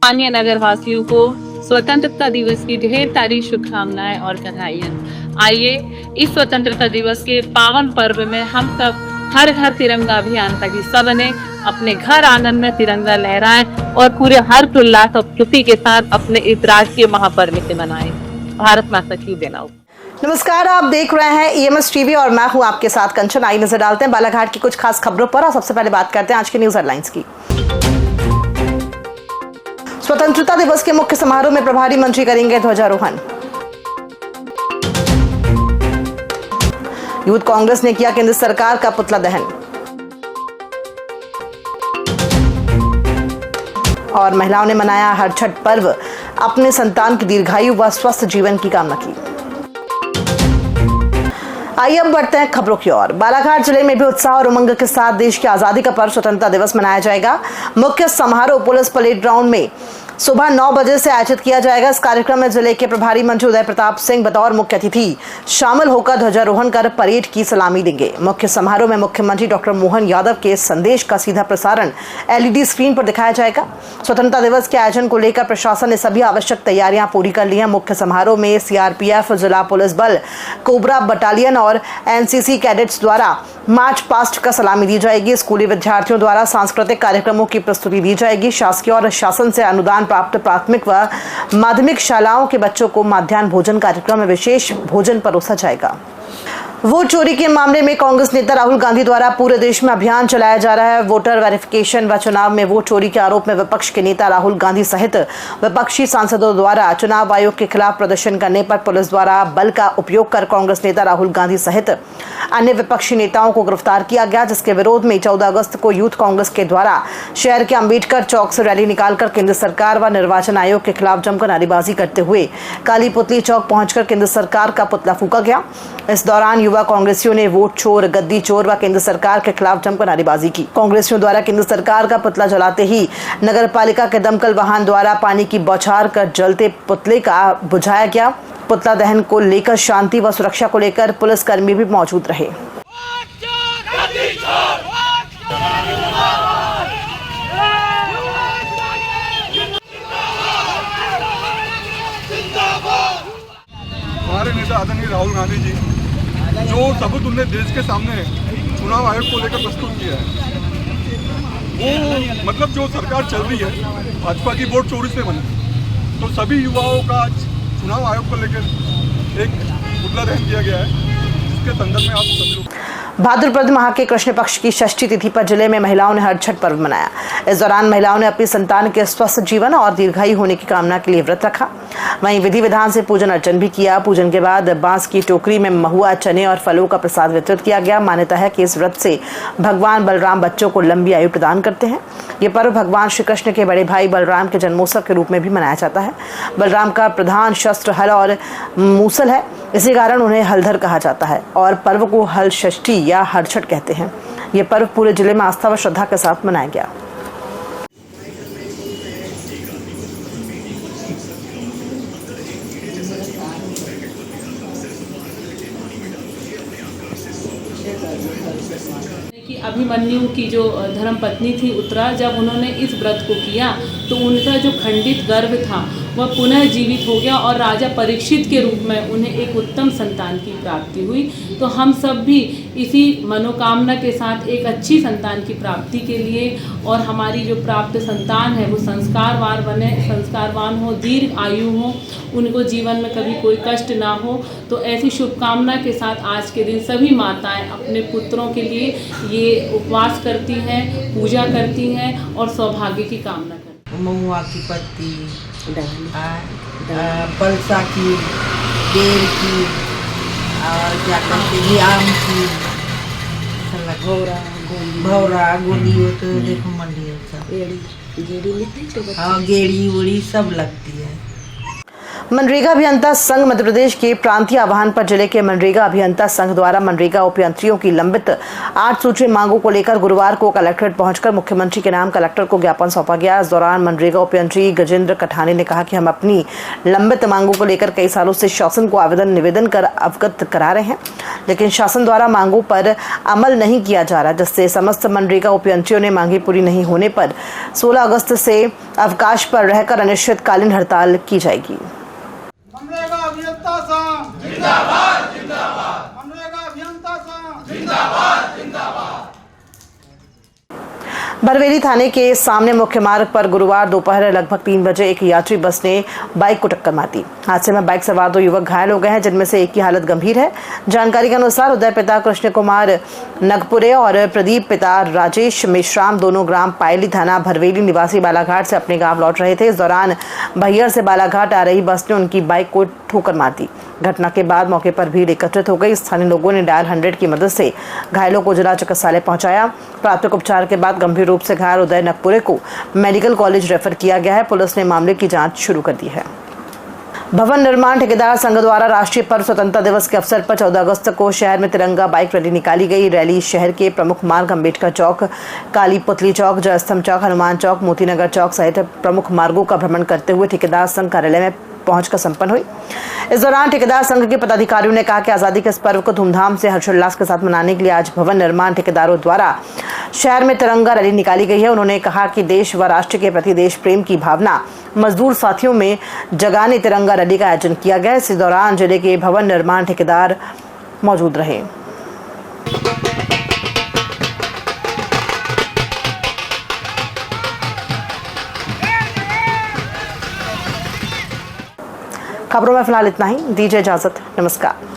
स्थानीय नगर वासियों को स्वतंत्रता दिवस की ढेर सारी शुभकामनाएं और बधाइयां। आइए इस स्वतंत्रता दिवस के पावन पर्व में हम सब हर घर तिरंगा अभियान का हिस्सा बने, अपने घर आंगन में तिरंगा लहराएं और पूरे हर्षोल्लास और खुशी के साथ अपने इस राष्ट्रीय महापर्व से मनाएं। भारत माता की जय हो। नमस्कार, आप देख रहे हैं EMS टीवी और मैं हूं आपके साथ कंचन। आई नजर डालते हैं बालाघाट की कुछ खास खबरों पर और सबसे पहले बात करते हैं आज के न्यूज हेडलाइंस की। स्वतंत्रता दिवस के मुख्य समारोह में प्रभारी मंत्री करेंगे ध्वजारोहण। यूथ कांग्रेस ने किया केंद्र सरकार का पुतला दहन। और महिलाओं ने मनाया हर छठ पर्व, अपने संतान की दीर्घायु व स्वस्थ जीवन की कामना की। आइए अब बढ़ते हैं खबरों की ओर। बालाघाट जिले में भी उत्साह और उमंग के साथ देश की आजादी का पर्व स्वतंत्रता दिवस मनाया जाएगा। मुख्य समारोह पुलिस परेड ग्राउंड में सुबह 9 बजे से आयोजित किया जाएगा। इस कार्यक्रम में जिले के प्रभारी मंत्री उदय प्रताप सिंह बतौर मुख्य अतिथि शामिल होकर ध्वजारोहण कर परेड की सलामी देंगे। मुख्य समारोह में मुख्यमंत्री डॉक्टर मोहन यादव के संदेश का सीधा प्रसारण LED स्क्रीन पर दिखाया जाएगा। स्वतंत्रता दिवस के आयोजन को लेकर प्रशासन ने सभी आवश्यक तैयारियां पूरी कर ली हैं। मुख्य समारोह में CRPF, जिला पुलिस बल, कोबरा बटालियन और NCC कैडेट्स द्वारा मार्च पास्ट का सलामी दी जाएगी। स्कूली विद्यार्थियों द्वारा सांस्कृतिक कार्यक्रमों की प्रस्तुति दी जाएगी। शासकीय और शासन से अनुदान प्राप्त प्राथमिक व माध्यमिक शालाओं के बच्चों को मध्याह्न भोजन कार्यक्रम में विशेष भोजन परोसा जाएगा। वोट चोरी के मामले में कांग्रेस नेता राहुल गांधी द्वारा पूरे देश में अभियान चलाया जा रहा है। वोटर वेरिफिकेशन व चुनाव में वोट चोरी के आरोप में विपक्ष के नेता राहुल गांधी सहित विपक्षी सांसदों द्वारा चुनाव आयोग के खिलाफ प्रदर्शन करने पर पुलिस द्वारा बल का उपयोग कर कांग्रेस नेता राहुल गांधी सहित अन्य विपक्षी नेताओं को गिरफ्तार किया गया, जिसके विरोध में 14 अगस्त को यूथ कांग्रेस के द्वारा शहर के अंबेडकर चौक से रैली निकालकर केंद्र सरकार व निर्वाचन आयोग के खिलाफ जमकर नारेबाजी करते हुए काली पुतली चौक पहुंचकर केंद्र सरकार का पुतला फूंका गया। इस दौरान युवा कांग्रेसियों ने वोट चोर, गद्दी चोर व केंद्र सरकार के खिलाफ जमकर नारेबाजी की। कांग्रेसियों द्वारा केंद्र सरकार का पुतला जलाते ही नगर पालिका के दमकल वाहन द्वारा पानी की बौछार कर जलते पुतले का बुझाया गया। पुतला दहन को लेकर शांति व सुरक्षा को लेकर पुलिसकर्मी भी मौजूद रहे। हमारे नेता आदरणीय राहुल गांधी जी जो सबूत उन्होंने देश के सामने चुनाव आयोग को लेकर प्रस्तुत किया है, वो मतलब जो सरकार चल रही है भाजपा की वोट चोरी से बनी, तो सभी युवाओं का आज चुनाव आयोग को लेकर एक पुतला दहन किया गया है, जिसके संदर्भ में आप सब लोग भाद्रपद माह के कृष्ण पक्ष की षष्ठी तिथि पर जिले में महिलाओं ने हर छठ पर्व मनाया। इस दौरान महिलाओं ने अपनी संतान के स्वस्थ जीवन और दीर्घायु होने की कामना के लिए व्रत रखा। वहीं विधि विधान से पूजन अर्चन भी किया। पूजन के बाद बांस की टोकरी में महुआ, चने और फलों का प्रसाद वितरित किया गया। मान्यता है कि इस व्रत से भगवान बलराम बच्चों को लंबी आयु प्रदान करते हैं। ये पर्व भगवान श्री कृष्ण के बड़े भाई बलराम के जन्मोत्सव के रूप में भी मनाया जाता है। बलराम का प्रधान शस्त्र हल और मूसल है, इसी कारण उन्हें हलधर कहा जाता है और पर्व को हल षष्ठी या हरछठ कहते हैं। ये पर्व पूरे जिले में आस्था व श्रद्धा के साथ मनाया गया। कि अभिमन्यु की जो धर्मपत्नी थी उत्तरा, जब उन्होंने इस व्रत को किया तो उनका जो खंडित गर्भ था वह पुनः जीवित हो गया और राजा परीक्षित के रूप में उन्हें एक उत्तम संतान की प्राप्ति हुई। तो हम सब भी इसी मनोकामना के साथ एक अच्छी संतान की प्राप्ति के लिए और हमारी जो प्राप्त संतान है वो संस्कारवान बने, संस्कारवान हो, दीर्घ आयु हो, उनको जीवन में कभी कोई कष्ट ना हो, तो ऐसी शुभकामना के साथ आज के दिन सभी माताएं अपने पुत्रों के लिए ये उपवास करती हैं, पूजा करती हैं और सौभाग्य की कामना करती हैं। महुआ की पत्ती, पलसा की, बेर की और क्या कहते हैं आम की, भौरा गोली हो तो देखो मंडी है सब, गेड़ी उड़ी सब लगती है। मनरेगा अभियंता संघ मध्य प्रदेश के प्रांतीय आह्वान पर जिले के मनरेगा अभियंता संघ द्वारा मनरेगा उपयंत्रियों की लंबित 8 सूत्रीय मांगों को लेकर गुरुवार को कलेक्ट्रेट पहुंचकर मुख्यमंत्री के नाम कलेक्टर को ज्ञापन सौंपा गया। इस दौरान मनरेगा उपयंत्री गजेंद्र कठाने ने कहा कि हम अपनी लंबित मांगों को लेकर कई सालों से शासन को आवेदन निवेदन कर अवगत करा रहे हैं, लेकिन शासन द्वारा मांगों पर अमल नहीं किया जा रहा, जिससे समस्त मनरेगा उपयंत्रियों ने मांगे पूरी नहीं होने पर 16 अगस्त से अवकाश पर रहकर अनिश्चितकालीन हड़ताल की जाएगी। मनरेगा अभियंता संघ जिंदाबाद जिंदाबाद। मनरेगा अभियंता संघ जिंदाबाद जिंदाबाद। बरवेली थाने के सामने मुख्य मार्ग पर गुरुवार दोपहर लगभग 3 बजे एक यात्री बस ने बाइक को टक्कर मार दी। हादसे में बाइक सवार 2 युवक घायल हो गए हैं, जिनमें से एक की हालत गंभीर है। जानकारी के अनुसार उदय पिता कृष्ण कुमार नगपुरे और प्रदीप पिता राजेश मेश्राम दोनों ग्राम पायली थाना भरवेली निवासी बालाघाट से अपने गांव लौट रहे थे। इस दौरान भैयर से बालाघाट आ रही बस ने उनकी बाइक को ठोकर मार दी। घटना के बाद मौके पर भीड़ एकत्रित हो गई। स्थानीय लोगों ने डायल 100 की मदद से घायलों को जिला चिकित्सालय पहुंचाया। प्राथमिक उपचार के बाद गंभीर रूप से घायल उदय नगपुरे को मेडिकल कॉलेज रेफर किया गया है। पुलिस ने मामले की जांच शुरू कर दी है। भवन निर्माण ठेकेदार संघ द्वारा राष्ट्रीय पर्व स्वतंत्रता दिवस के अवसर पर 14 अगस्त को शहर में तिरंगा बाइक रैली निकाली गई। रैली शहर के प्रमुख मार्ग अम्बेडकर चौक, काली पुतली चौक, जयस्तंभ चौक, हनुमान चौक, मोतीनगर चौक सहित प्रमुख मार्गों का भ्रमण करते हुए ठेकेदार संघ कार्यालय में पहुंचकर संपन्न हुई। इस दौरान ठेकेदार संघ के पदाधिकारियों ने कहा कि आजादी के इस पर्व को धूमधाम से हर्षोल्लास के साथ मनाने के लिए आज भवन निर्माण ठेकेदारों द्वारा शहर में तिरंगा रैली निकाली गई है। उन्होंने कहा कि देश व राष्ट्र के प्रति देश प्रेम की भावना मजदूर साथियों में जगाने तिरंगा रैली का आयोजन किया गया। इस दौरान जिले के भवन निर्माण ठेकेदार मौजूद रहे। खबरों में फिलहाल इतना ही। दीजिए इजाजत। नमस्कार।